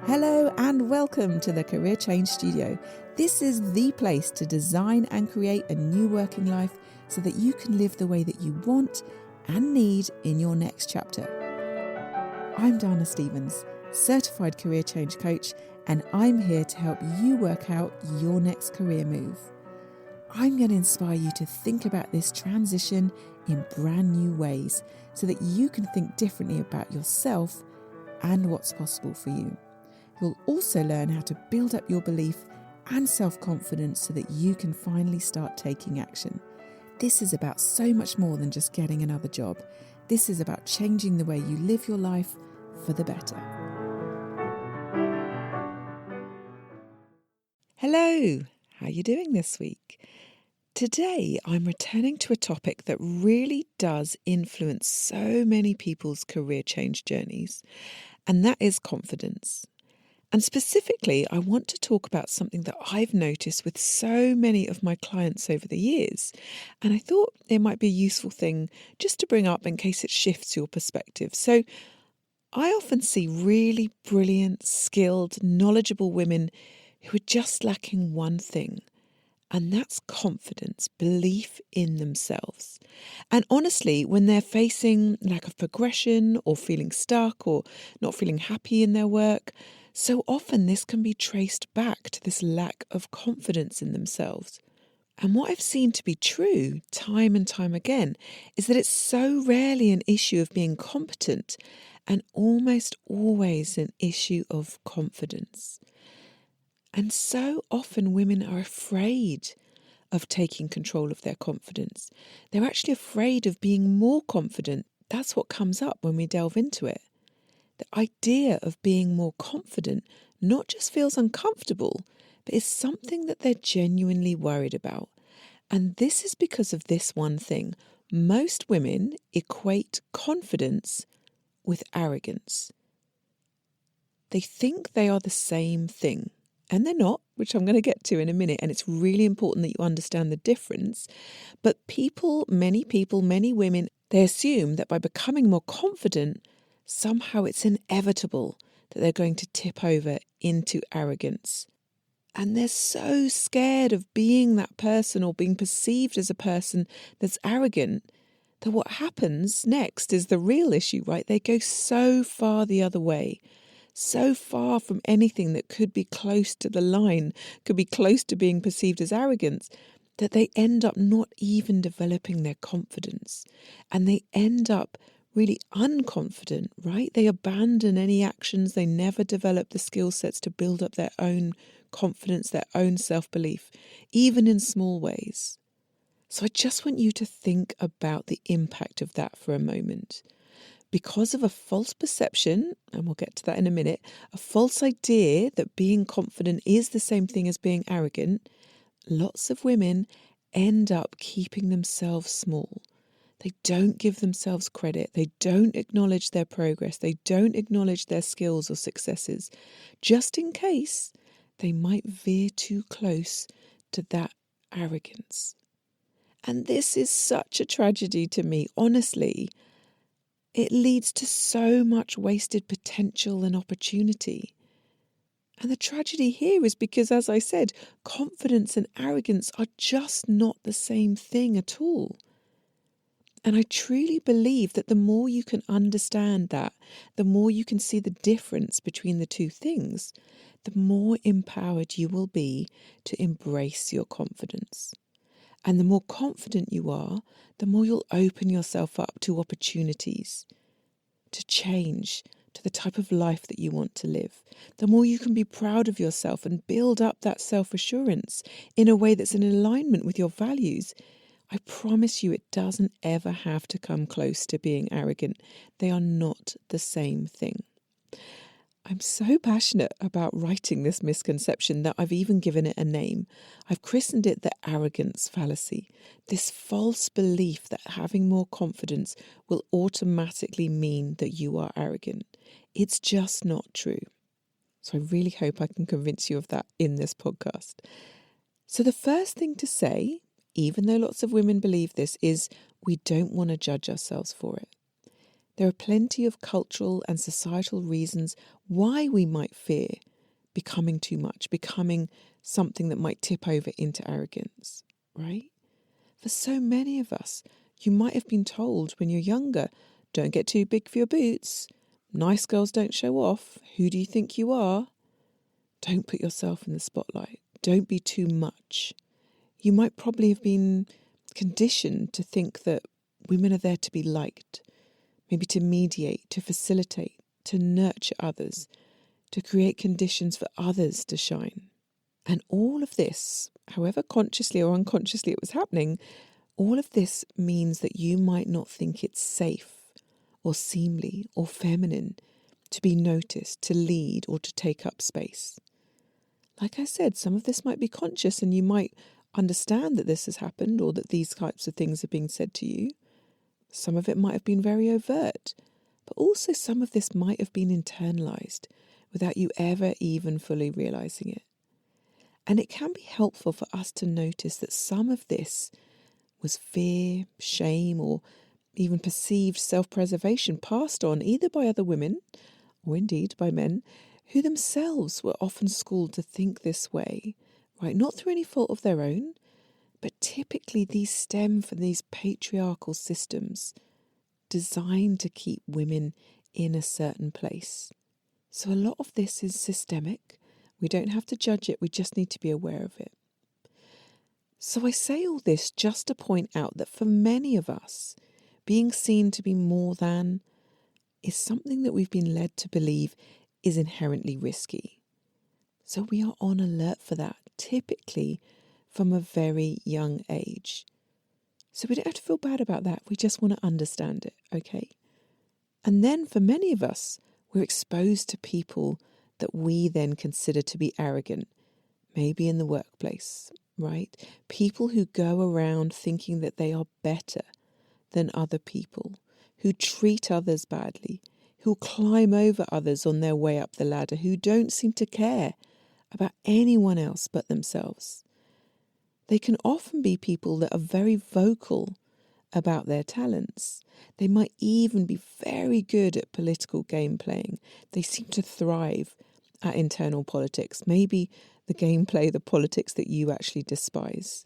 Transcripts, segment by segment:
Hello and welcome to the Career Change Studio. This is the place to design and create a new working life so that you can live the way that you want and need in your next chapter. I'm Dana Stevens, certified career change coach, and I'm here to help you work out your next career move. I'm going to inspire you to think about this transition in brand new ways so that you can think differently about yourself and what's possible for you. You'll also learn how to build up your belief and self-confidence so that you can finally start taking action. This is about so much more than just getting another job. This is about changing the way you live your life for the better. Hello, how are you doing this week? Today, I'm returning to a topic that really does influence so many people's career change journeys, and that is confidence. And specifically, I want to talk about something that I've noticed with so many of my clients over the years. And I thought it might be a useful thing just to bring up in case it shifts your perspective. So I often see really brilliant, skilled, knowledgeable women who are just lacking one thing. And that's confidence, belief in themselves. And honestly, when they're facing lack of progression or feeling stuck or not feeling happy in their work, so often this can be traced back to this lack of confidence in themselves. And what I've seen to be true time and time again is that it's so rarely an issue of being competent and almost always an issue of confidence. And so often women are afraid of taking control of their confidence. They're actually afraid of being more confident. That's what comes up when we delve into it. The idea of being more confident not just feels uncomfortable, but is something that they're genuinely worried about. And this is because of this one thing. Most women equate confidence with arrogance. They think they are the same thing. And they're not, which I'm going to get to in a minute. And it's really important that you understand the difference. But many women, they assume that by becoming more confident, somehow it's inevitable that they're going to tip over into arrogance. And they're so scared of being that person or being perceived as a person that's arrogant that what happens next is the real issue, right? They go so far the other way. So far from anything that could be close to the line, could be close to being perceived as arrogance, that they end up not even developing their confidence. And they end up really unconfident, right? They abandon any actions. They never develop the skill sets to build up their own confidence, their own self-belief, even in small ways. So I just want you to think about the impact of that for a moment. Because of a false perception, and we'll get to that in a minute, a false idea that being confident is the same thing as being arrogant, lots of women end up keeping themselves small. They don't give themselves credit. They don't acknowledge their progress. They don't acknowledge their skills or successes, just in case they might veer too close to that arrogance. And this is such a tragedy to me, honestly. It leads to so much wasted potential and opportunity. And the tragedy here is because, as I said, confidence and arrogance are just not the same thing at all. And I truly believe that the more you can understand that, the more you can see the difference between the two things, the more empowered you will be to embrace your confidence. And the more confident you are, the more you'll open yourself up to opportunities, to change, to the type of life that you want to live. The more you can be proud of yourself and build up that self-assurance in a way that's in alignment with your values. I promise you it doesn't ever have to come close to being arrogant. They are not the same thing. I'm so passionate about righting this misconception that I've even given it a name. I've christened it the Arrogance Fallacy, this false belief that having more confidence will automatically mean that you are arrogant. It's just not true. So I really hope I can convince you of that in this podcast. So the first thing to say, even though lots of women believe this, is we don't want to judge ourselves for it. There are plenty of cultural and societal reasons why we might fear becoming too much, becoming something that might tip over into arrogance, right? For so many of us, you might have been told when you're younger, don't get too big for your boots. Nice girls don't show off. Who do you think you are? Don't put yourself in the spotlight. Don't be too much. You might probably have been conditioned to think that women are there to be liked, maybe to mediate, to facilitate, to nurture others, to create conditions for others to shine. And all of this, however consciously or unconsciously it was happening, all of this means that you might not think it's safe or seemly or feminine to be noticed, to lead, or to take up space. Like I said, some of this might be conscious and you might understand that this has happened or that these types of things are being said to you. Some of it might have been very overt, but also some of this might have been internalized without you ever even fully realizing it. And it can be helpful for us to notice that some of this was fear, shame, or even perceived self-preservation passed on either by other women or indeed by men who themselves were often schooled to think this way, right? Not through any fault of their own, but typically these stem from these patriarchal systems designed to keep women in a certain place. So a lot of this is systemic. We don't have to judge it, we just need to be aware of it. So I say all this just to point out that for many of us, being seen to be more than is something that we've been led to believe is inherently risky. So we are on alert for that, typically from a very young age. So we don't have to feel bad about that. We just want to understand it, okay? And then for many of us, we're exposed to people that we then consider to be arrogant, maybe in the workplace, right? People who go around thinking that they are better than other people, who treat others badly, who climb over others on their way up the ladder, who don't seem to care about anyone else but themselves. They can often be people that are very vocal about their talents. They might even be very good at political game playing. They seem to thrive at internal politics. Maybe the gameplay, the politics that you actually despise.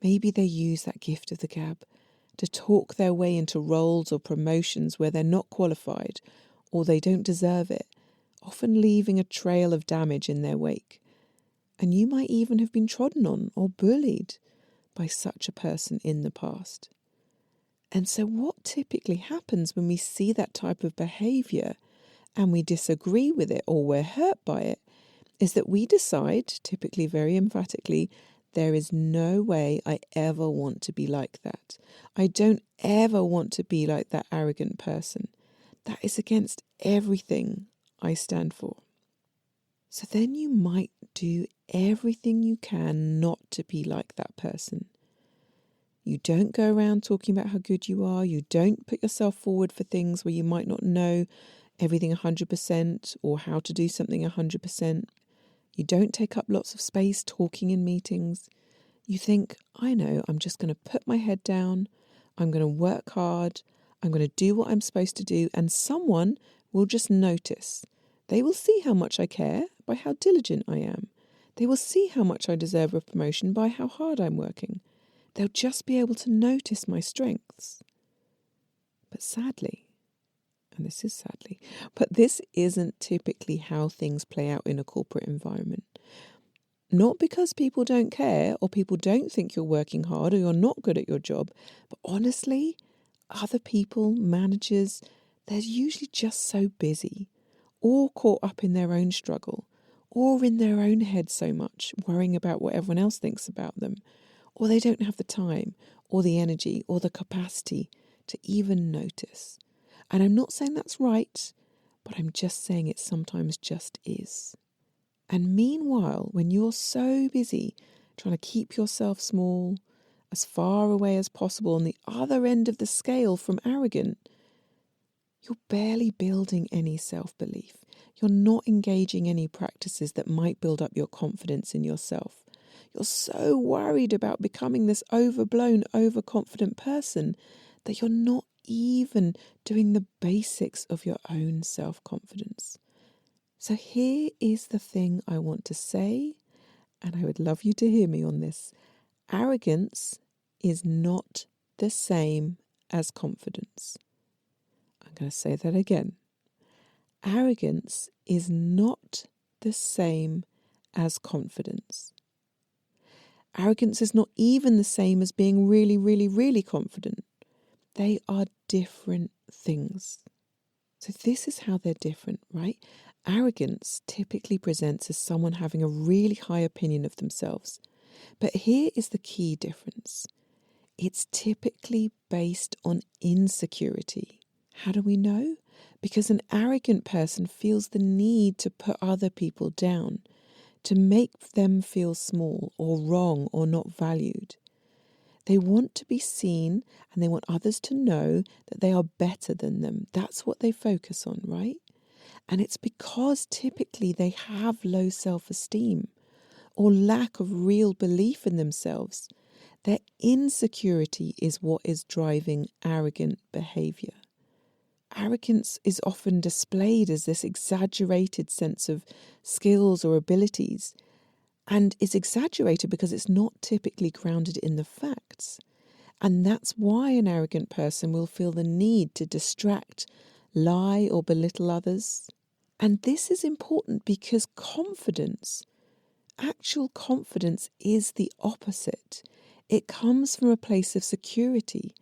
Maybe they use that gift of the gab to talk their way into roles or promotions where they're not qualified or they don't deserve it, often leaving a trail of damage in their wake. And you might even have been trodden on or bullied by such a person in the past. And so what typically happens when we see that type of behaviour and we disagree with it or we're hurt by it is that we decide, typically very emphatically, there is no way I ever want to be like that. I don't ever want to be like that arrogant person. That is against everything I stand for. So then you might do everything you can not to be like that person. You don't go around talking about how good you are. You don't put yourself forward for things where you might not know everything 100% or how to do something 100%. You don't take up lots of space talking in meetings. You think, I know, I'm just going to put my head down. I'm going to work hard. I'm going to do what I'm supposed to do. And someone will just notice. They will see how much I care by how diligent I am. They will see how much I deserve a promotion by how hard I'm working. They'll just be able to notice my strengths. But sadly, and this is sadly, but this isn't typically how things play out in a corporate environment. Not because people don't care or people don't think you're working hard or you're not good at your job, but honestly, other people, managers, they're usually just so busy or caught up in their own struggle or in their own head so much, worrying about what everyone else thinks about them, or they don't have the time or the energy or the capacity to even notice. And I'm not saying that's right, but I'm just saying it sometimes just is. And meanwhile, when you're so busy trying to keep yourself small, as far away as possible on the other end of the scale from arrogant, you're barely building any self-belief. You're not engaging any practices that might build up your confidence in yourself. You're so worried about becoming this overblown, overconfident person that you're not even doing the basics of your own self-confidence. So here is the thing I want to say, and I would love you to hear me on this. Arrogance is not the same as confidence. I'm going to say that again. Arrogance is not the same as confidence. Arrogance is not even the same as being really, really, really confident. They are different things. So this is how they're different, right? Arrogance typically presents as someone having a really high opinion of themselves. But here is the key difference. It's typically based on insecurity. How do we know? Because an arrogant person feels the need to put other people down, to make them feel small or wrong or not valued. They want to be seen and they want others to know that they are better than them. That's what they focus on, right? And it's because typically they have low self-esteem or lack of real belief in themselves. Their insecurity is what is driving arrogant behavior. Arrogance is often displayed as this exaggerated sense of skills or abilities, and is exaggerated because it's not typically grounded in the facts. And that's why an arrogant person will feel the need to distract, lie, or belittle others. And this is important because actual confidence is the opposite. It comes from a place of security,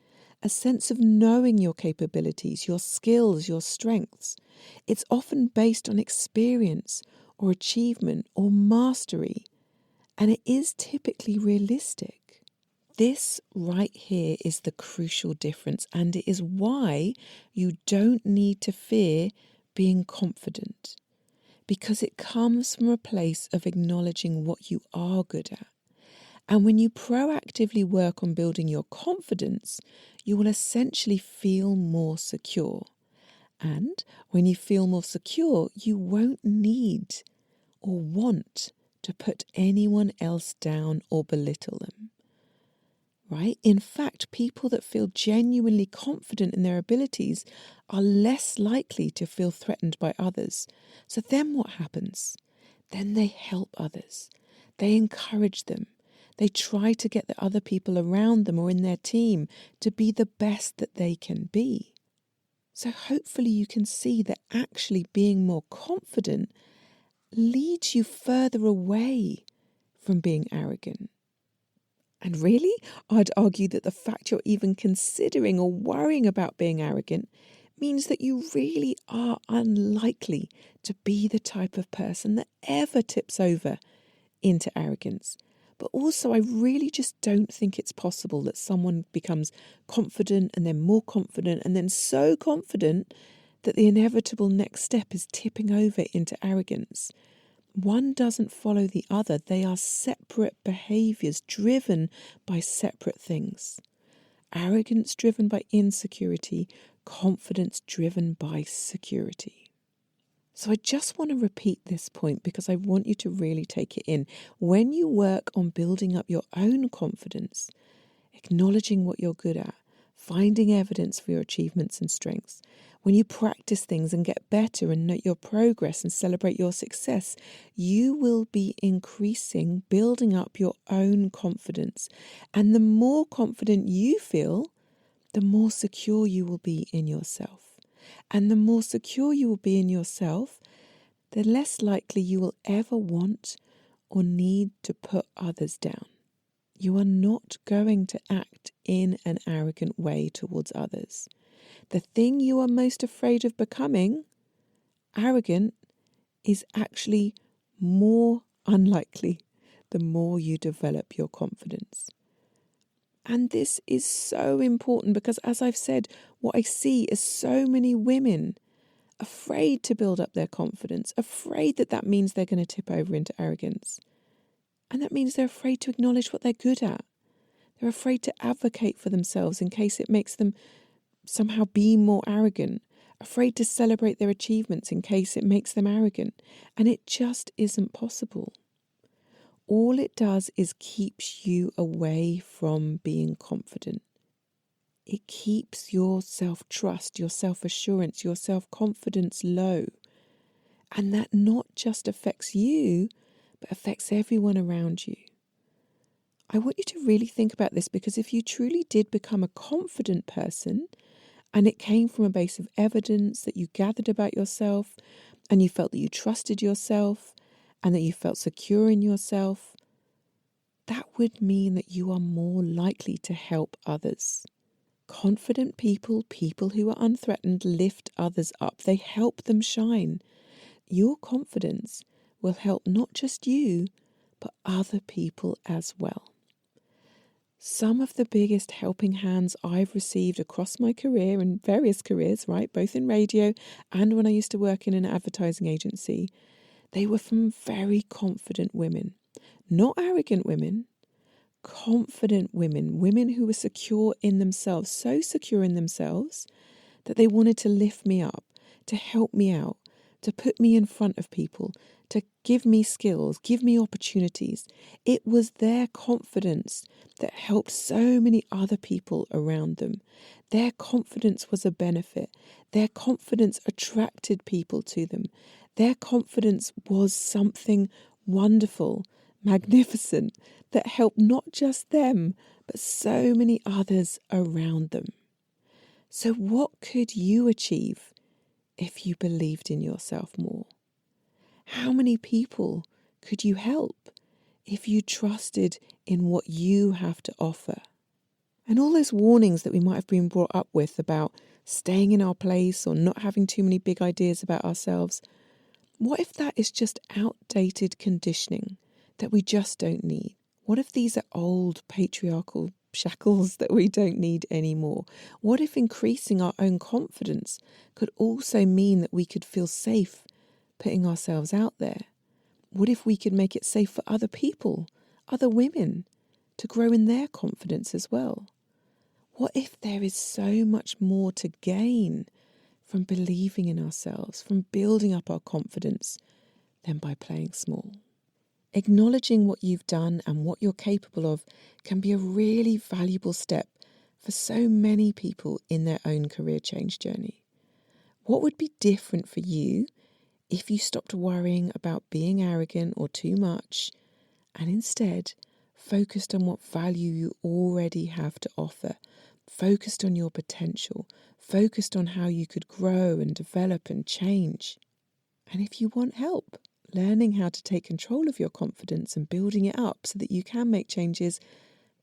a sense of knowing your capabilities, your skills, your strengths. It's often based on experience or achievement or mastery, and it is typically realistic. This right here is the crucial difference, and it is why you don't need to fear being confident, because it comes from a place of acknowledging what you are good at. And when you proactively work on building your confidence, you will essentially feel more secure. And when you feel more secure, you won't need or want to put anyone else down or belittle them. Right? In fact, people that feel genuinely confident in their abilities are less likely to feel threatened by others. So then what happens? Then they help others. They encourage them. They try to get the other people around them or in their team to be the best that they can be. So hopefully you can see that actually being more confident leads you further away from being arrogant. And really, I'd argue that the fact you're even considering or worrying about being arrogant means that you really are unlikely to be the type of person that ever tips over into arrogance. But also, I really just don't think it's possible that someone becomes confident and then more confident and then so confident that the inevitable next step is tipping over into arrogance. One doesn't follow the other. They are separate behaviours driven by separate things. Arrogance driven by insecurity, confidence driven by security. So I just want to repeat this point because I want you to really take it in. When you work on building up your own confidence, acknowledging what you're good at, finding evidence for your achievements and strengths, when you practice things and get better and note your progress and celebrate your success, you will be increasing, building up your own confidence. And the more confident you feel, the more secure you will be in yourself. And the more secure you will be in yourself, the less likely you will ever want or need to put others down. You are not going to act in an arrogant way towards others. The thing you are most afraid of becoming, arrogant, is actually more unlikely the more you develop your confidence. And this is so important because, as I've said, what I see is so many women afraid to build up their confidence, afraid that that means they're going to tip over into arrogance. And that means they're afraid to acknowledge what they're good at. They're afraid to advocate for themselves in case it makes them somehow be more arrogant, afraid to celebrate their achievements in case it makes them arrogant. And it just isn't possible. All it does is keeps you away from being confident. It keeps your self-trust, your self-assurance, your self-confidence low. And that not just affects you, but affects everyone around you. I want you to really think about this, because if you truly did become a confident person, and it came from a base of evidence that you gathered about yourself, and you felt that you trusted yourself, and that you felt secure in yourself, that would mean that you are more likely to help others. Confident people, people who are unthreatened, lift others up. They help them shine. Your confidence will help not just you, but other people as well. Some of the biggest helping hands I've received across my career, and various careers, right, both in radio and when I used to work in an advertising agency, they were from very confident women. Not arrogant women, confident women, women who were secure in themselves, so secure in themselves that they wanted to lift me up, to help me out, to put me in front of people, to give me skills, give me opportunities. It was their confidence that helped so many other people around them. Their confidence was a benefit. Their confidence attracted people to them. Their confidence was something wonderful, magnificent, that helped not just them, but so many others around them. So what could you achieve if you believed in yourself more? How many people could you help if you trusted in what you have to offer? And all those warnings that we might have been brought up with about staying in our place or not having too many big ideas about ourselves, what if that is just outdated conditioning that we just don't need? What if these are old patriarchal shackles that we don't need anymore? What if increasing our own confidence could also mean that we could feel safe putting ourselves out there? What if we could make it safe for other people, other women, to grow in their confidence as well? What if there is so much more to gain from believing in ourselves, from building up our confidence, than by playing small? Acknowledging what you've done and what you're capable of can be a really valuable step for so many people in their own career change journey. What would be different for you if you stopped worrying about being arrogant or too much, and instead focused on what value you already have to offer, focused on your potential, focused on how you could grow and develop and change? And if you want help learning how to take control of your confidence and building it up so that you can make changes,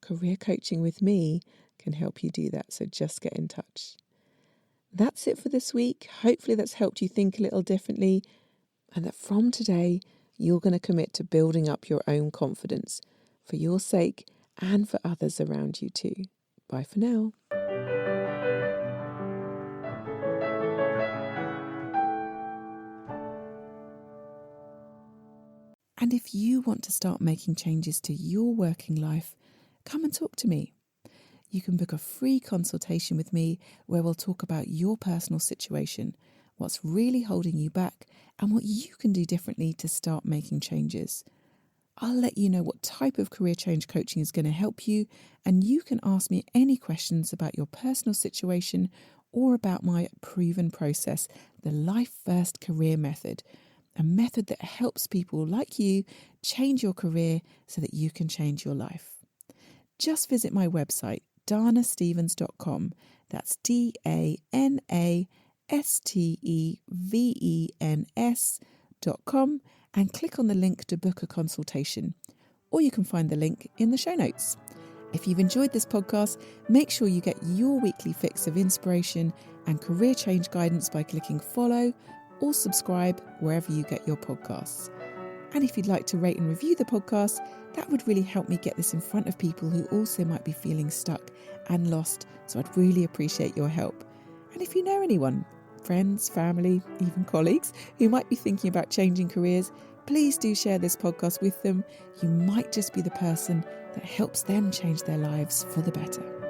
career coaching with me can help you do that. So just get in touch. That's it for this week. Hopefully that's helped you think a little differently, and that from today you're going to commit to building up your own confidence for your sake and for others around you too. Bye for now. And if you want to start making changes to your working life, come and talk to me. You can book a free consultation with me where we'll talk about your personal situation, what's really holding you back, and what you can do differently to start making changes. I'll let you know what type of career change coaching is going to help you, and you can ask me any questions about your personal situation or about my proven process, the Life First Career Method, a method that helps people like you change your career so that you can change your life. Just visit my website, danastevens.com. That's DANASTEVENS.com, and click on the link to book a consultation. Or you can find the link in the show notes. If you've enjoyed this podcast, make sure you get your weekly fix of inspiration and career change guidance by clicking follow or subscribe wherever you get your podcasts. And if you'd like to rate and review the podcast, that would really help me get this in front of people who also might be feeling stuck and lost. So I'd really appreciate your help. And if you know anyone, friends, family, even colleagues, who might be thinking about changing careers, please do share this podcast with them. You might just be the person that helps them change their lives for the better.